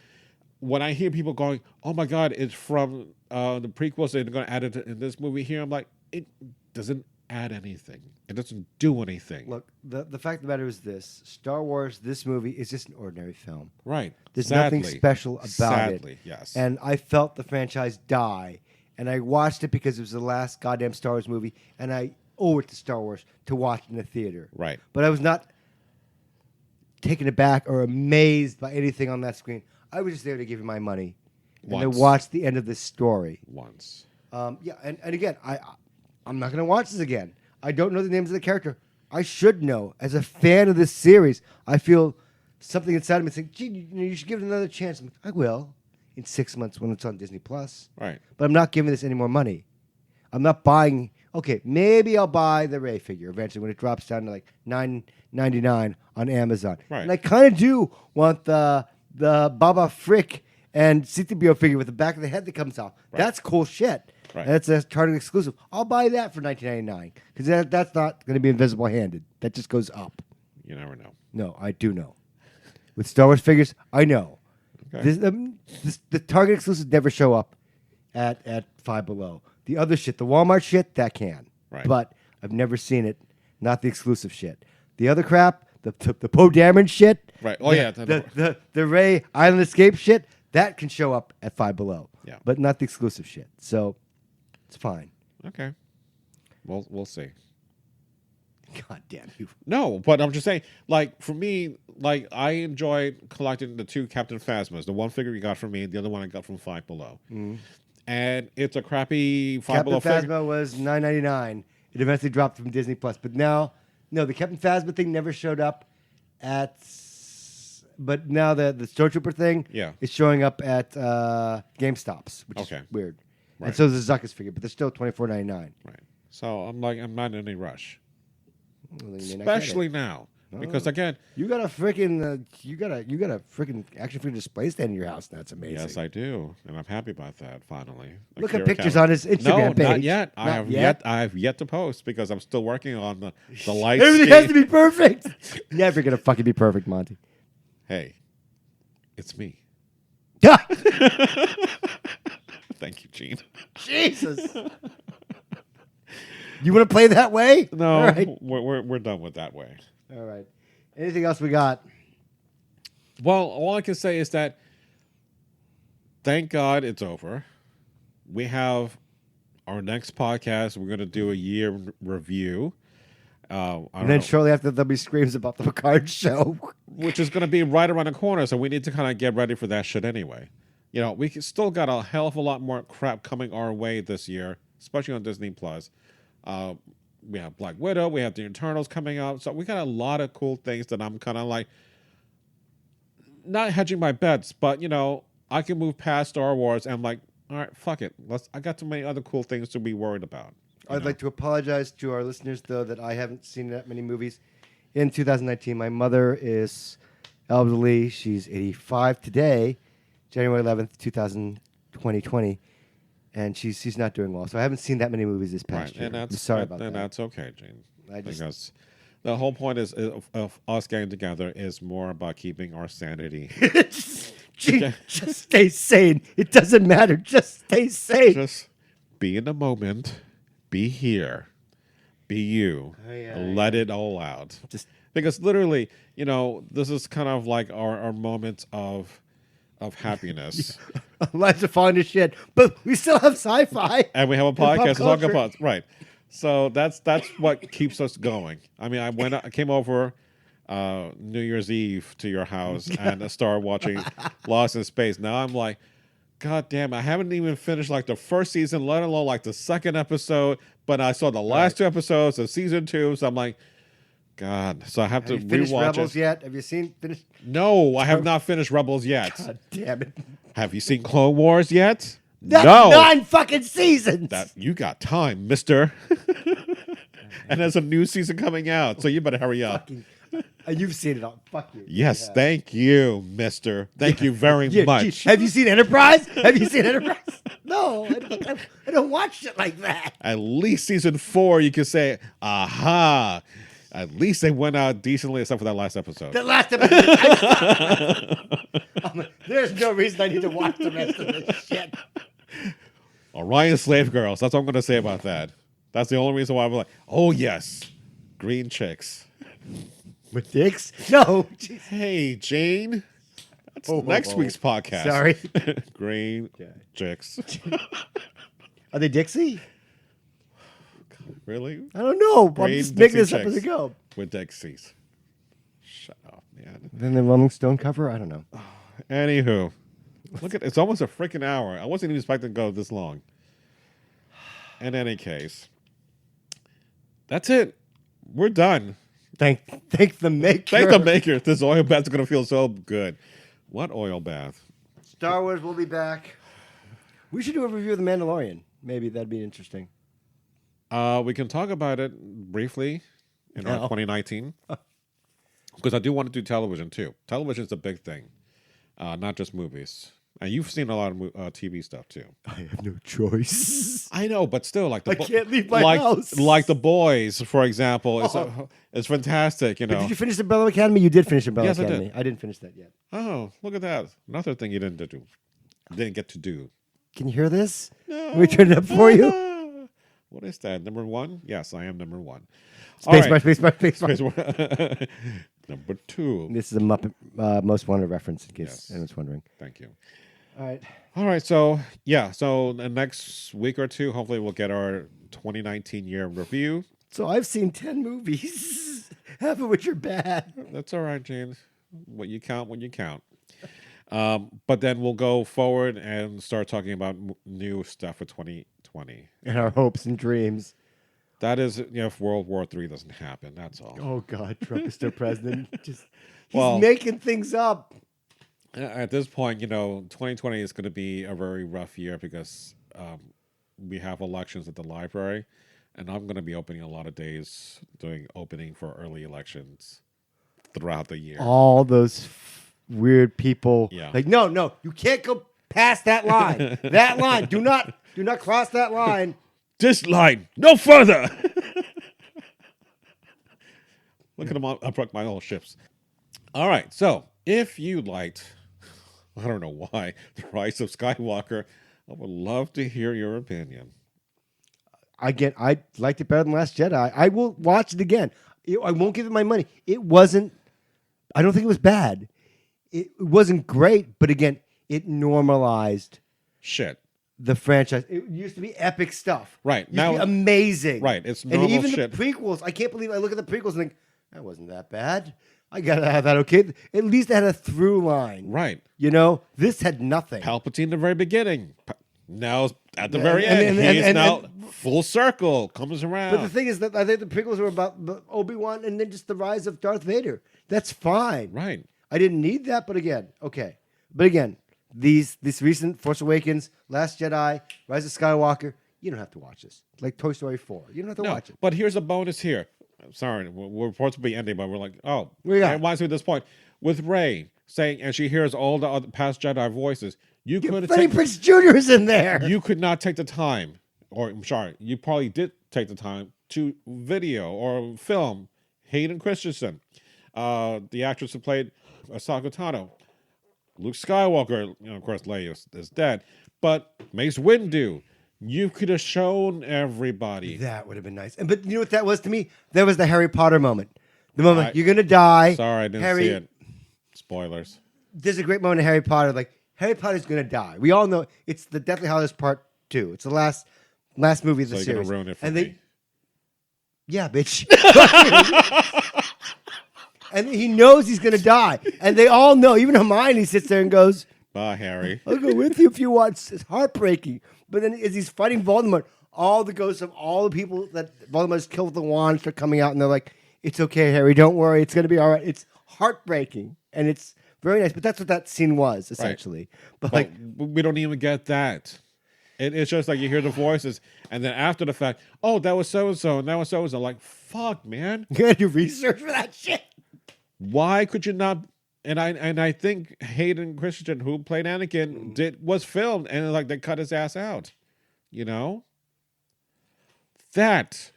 when I hear people going, "Oh my God, it's from the prequels, they're going to add it in this movie here," I'm like, it doesn't add anything. It doesn't do anything. Look, the fact of the matter is this: Star Wars, this movie is just an ordinary film. Right. There's nothing special about Sadly, it. yes. And I felt the franchise die, and I watched it because it was the last goddamn Star Wars movie, and I owe it to Star Wars to watch in the theater. Right. But I was not taken aback or amazed by anything on that screen. I was just there to give you my money and Once. to watch the end of this story. Once. Yeah, and again, I'm not going to watch this again. I don't know the names of the character. I should know. As a fan of this series, I feel something inside of me saying, "Gee, you should give it another chance." I'm like, I will in 6 months when it's on Disney Plus. Right. But I'm not giving this any more money. I'm not buying. Okay, maybe I'll buy the Rey figure eventually when it drops down to like $9.99 on Amazon. Right. And I kind of do want the Baba Frick and C-3PO figure with the back of the head that comes out. Right. That's cool shit. Right. And it's a Target exclusive. I'll buy that for $19.99 because that's not going to be invisible handed. That just goes up. You never know. No, I do know. With Star Wars figures, I know. Okay. The Target exclusives never show up at Five Below. The other shit, the Walmart shit, that can. Right. But I've never seen it. Not the exclusive shit. The other crap, the Poe Dameron shit. Right. Oh, yeah. The Ray Island Escape shit, that can show up at Five Below. Yeah. But not the exclusive shit. So it's fine. Okay. We'll see. God damn you. No, but I'm just saying, like, for me, like, I enjoyed collecting the two Captain Phasmas. The one figure you got from me, the other one I got from Five Below. Mm-hmm. And it's a crappy Five Captain Below figure. Phasma was $9.99. It eventually dropped from Disney Plus, but now, no, the Captain Phasma thing never showed up at. But now the Stormtrooper thing, Yeah. is showing up at GameStops, which Okay. is weird. Right. And so is the Zuckus figure, but they're still $24.99. Right. So I'm like, I'm not in any rush. Well, then you may not get it. Especially now. Because again, You got a freaking action figure display stand in your house. That's amazing. yes, I do, and I'm happy about that. Finally, Look at pictures on his Instagram page. Not yet. I have yet to post because I'm still working on the light. Everything has to be perfect. Never gonna fucking be perfect, Monty. Hey, it's me. Yeah. Thank you, Gene. Jesus. You want to play that way? No, All right. we're done with that way. All right. Anything else we got? Well, all I can say is that thank God it's over. We have our next podcast. We're going to do a year review. And then shortly after, there'll be screams about the Picard show. Which is going to be right around the corner, so we need to kind of get ready for that shit anyway. You know, we still got a hell of a lot more crap coming our way this year, especially on Disney+. We have Black Widow, we have the Eternals coming up, so we got a lot of cool things that I'm kind of like, not hedging my bets, but, you know, I can move past Star Wars and I'm like, all right, fuck it. I got too many other cool things to be worried about. I'd like to apologize to our listeners, though, that I haven't seen that many movies in 2019. My mother is elderly. She's 85 today, January 11th, 2020. And she's not doing well. So I haven't seen that many movies this past year. And that's, I'm sorry about that. And that's okay, Gene. Because the whole point of us getting together is more about keeping our sanity. Just stay sane. It doesn't matter. Just stay sane. Just be in the moment. Be here. Be you. Let it all out. Because literally, you know, this is kind of like our moment of happiness. Lives are falling to shit, but we still have sci-fi. And we have a podcast to talk about. Right. So that's what keeps us going. I mean, I came over New Year's Eve to your house and started watching Lost in Space. Now I'm like, God damn, I haven't even finished like the first season, let alone like the second episode. But I saw the last two episodes of season 2, so I'm like, God. So I have to finished rewatch Rebels it. yet? Have you seen finished? No, I have not finished Rebels yet. God damn it! Have you seen Clone Wars yet? That's no. 9 fucking seasons. You got time, mister. And there's a new season coming out, so you better hurry up. You've seen it all. Fuck you. Yes, thank you, mister. Thank you very much. Have you seen Enterprise? Have you seen Enterprise? No, I don't watch it like that. At least season 4, you can say, aha. At least they went out decently, except for that last episode. The last episode. There's no reason I need to watch the rest of this shit. Orion Slave Girls. That's what I'm going to say about that. That's the only reason why I'm like, oh, yes. Green chicks. With dicks? No. Jeez. Hey, Jane. That's next week's podcast. Sorry. Green chicks. Are they Dixie? Really? I don't know. I'm just making this up chicks as I go. With Dixies. Shut up, man. Then the Rolling Stone cover? I don't know. Anywho. Look at it's almost a freaking hour. I wasn't even expecting to go this long. In any case. That's it. We're done. Thank the maker. Thank the maker. This oil bath's going to feel so good. What oil bath? Star Wars will be back. We should do a review of The Mandalorian. Maybe that'd be interesting. We can talk about it briefly in our 2019. Because I do want to do television, too. Television is a big thing. Not just movies. And you've seen a lot of TV stuff, too. I have no choice. I know, but still, like I can't leave my house. Like The Boys, for example, it's fantastic. You know. But did you finish Umbrella Academy? You did finish Umbrella Yes, Academy. I did. I didn't finish that yet. Oh, look at that! Another thing you didn't get to do. Can you hear this? Let me turn it up for you. What is that? Number 1? Yes, I am number 1. Spacebar. Number 2. This is a Muppet Most Wanted reference, in case anyone's wondering. Thank you. All right. So the next week or two, hopefully we'll get our 2019 year review. So I've seen 10 movies, half of which are bad. That's all right, James. What you count when you count. But then we'll go forward and start talking about new stuff for 2020. And our hopes and dreams. That is, if World War III doesn't happen, that's all. Oh, God, Trump is still president. He's making things up. At this point, 2020 is going to be a very rough year because we have elections at the library. And I'm going to be opening a lot of days doing opening for early elections throughout the year. All those weird people. Yeah. Like, no, you can't go past that line. That line. Do not cross that line. This line, no further. Look at them. I broke my old ships. All right. So if you liked, I don't know why, The Rise of Skywalker, I would love to hear your opinion. Again, I liked it better than Last Jedi. I will watch it again. I won't give it my money. It wasn't, I don't think it was bad. It wasn't great, but again, it normalized Shit. the franchise. It used to be epic stuff. Right. It used to be amazing. Right. It's normal and even shit. the prequels, I can't believe I look at the prequels and think, that wasn't that bad. I got to have that okay. At least it had a through line. Right. You know, this had nothing. Palpatine in the very beginning. Now at the very end, he's now full circle, comes around. But the thing is that I think the prequels were about the Obi-Wan and then just the rise of Darth Vader. That's fine. Right. I didn't need that, but again, okay. But again, these recent Force Awakens, Last Jedi, Rise of Skywalker, you don't have to watch this. Like Toy Story 4. You don't have to watch it. But here's a bonus here. I'm sorry, we're supposed to be ending, but we're like, oh, We got it reminds me of this point. With Rey saying, and she hears all the other past Jedi voices, you could Freddie Prinze Jr. is in there. You could not take the time, or I'm sorry, you probably did take the time to video or film Hayden Christensen, the actress who played Ahsoka Tano, Luke Skywalker, of course, Leia is dead, but Mace Windu. You could have shown everybody. That would have been nice. But you know what that was to me? That was the Harry Potter moment. The moment you're going to die. Sorry, I didn't see it. Spoilers. There's a great moment in Harry Potter. Like, Harry Potter's going to die. We all know it's the Deathly Hallows Part 2. It's the last movie of the So series. you're going to ruin it for me. Yeah, bitch. And he knows he's going to die. And they all know. Even Hermione sits there and goes, Bye, Harry. I'll go with you if you want. It's heartbreaking. But then as he's fighting Voldemort, all the ghosts of all the people that Voldemort has killed with the wand start coming out. And they're like, it's okay, Harry. Don't worry. It's going to be all right. It's heartbreaking. And it's very nice. But that's what that scene was, essentially. Right. But we don't even get that. It's just like you hear the voices. And then after the fact, oh, that was so-and-so. And that was so-and-so. Like, fuck, man. You got to do research for that shit. Why could you not... And I think Hayden Christensen, who played Anakin, was filmed, and like they cut his ass out. You know, that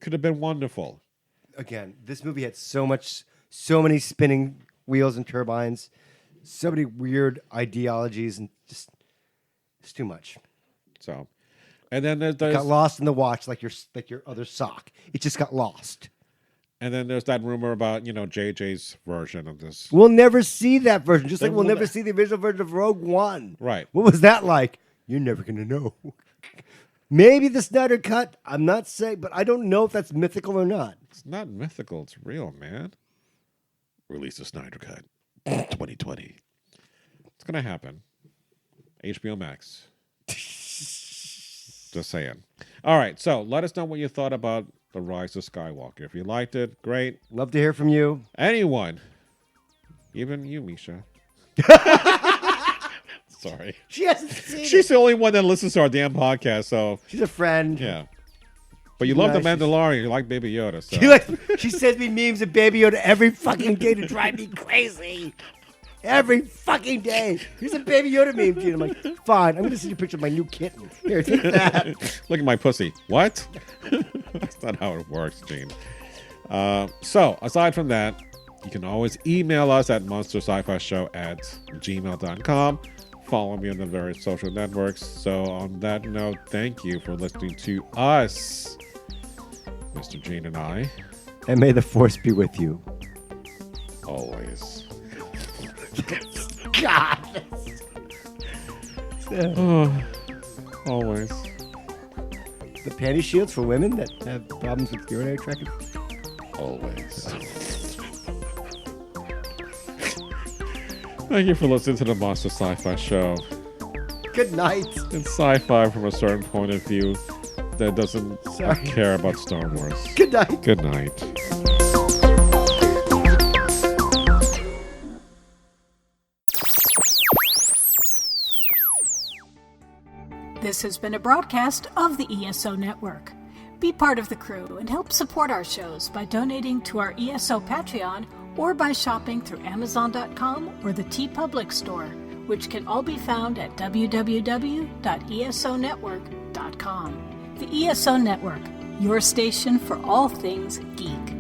could have been wonderful. Again, this movie had so many spinning wheels and turbines, so many weird ideologies, and just it's too much. So, and then there's got lost in the watch like your other sock. It just got lost. And then there's that rumor about, JJ's version of this. We'll never see that version, just like we'll never see the original version of Rogue One. Right. What was that like? You're never going to know. Maybe the Snyder Cut, I'm not saying, but I don't know if that's mythical or not. It's not mythical. It's real, man. Release the Snyder Cut 2020. It's going to happen. HBO Max. Just saying. All right, so let us know what you thought about The Rise of Skywalker. If you liked it, great. Love to hear from you. Anyone. Even you, Misha. Sorry. She hasn't seen She's the only one that listens to our damn podcast, so. She's a friend. Yeah. But you love The Mandalorian. You like Baby Yoda, so. She sends me memes of Baby Yoda every fucking day to drive me crazy. Every fucking day. Here's a Baby Yoda meme, Gene. I'm like, fine. I'm going to send you a picture of my new kitten. Here, take that. Look at my pussy. What? That's not how it works, Gene. So, aside from that, you can always email us at monsterscifishow@gmail.com. Follow me on the various social networks. So, on that note, thank you for listening to us, Mr. Gene and I. And may the Force be with you. Always. God. Always. The panty shields for women that have problems with urinary tract. Always. Thank you for listening to the Monster Sci-Fi Show. Good night. It's sci-fi from a certain point of view that doesn't care about Star Wars. Good night. Good night. This has been a broadcast of the ESO Network. Be part of the crew and help support our shows by donating to our ESO Patreon or by shopping through Amazon.com or the TeePublic Store, which can all be found at www.esonetwork.com. The ESO Network, your station for all things geek.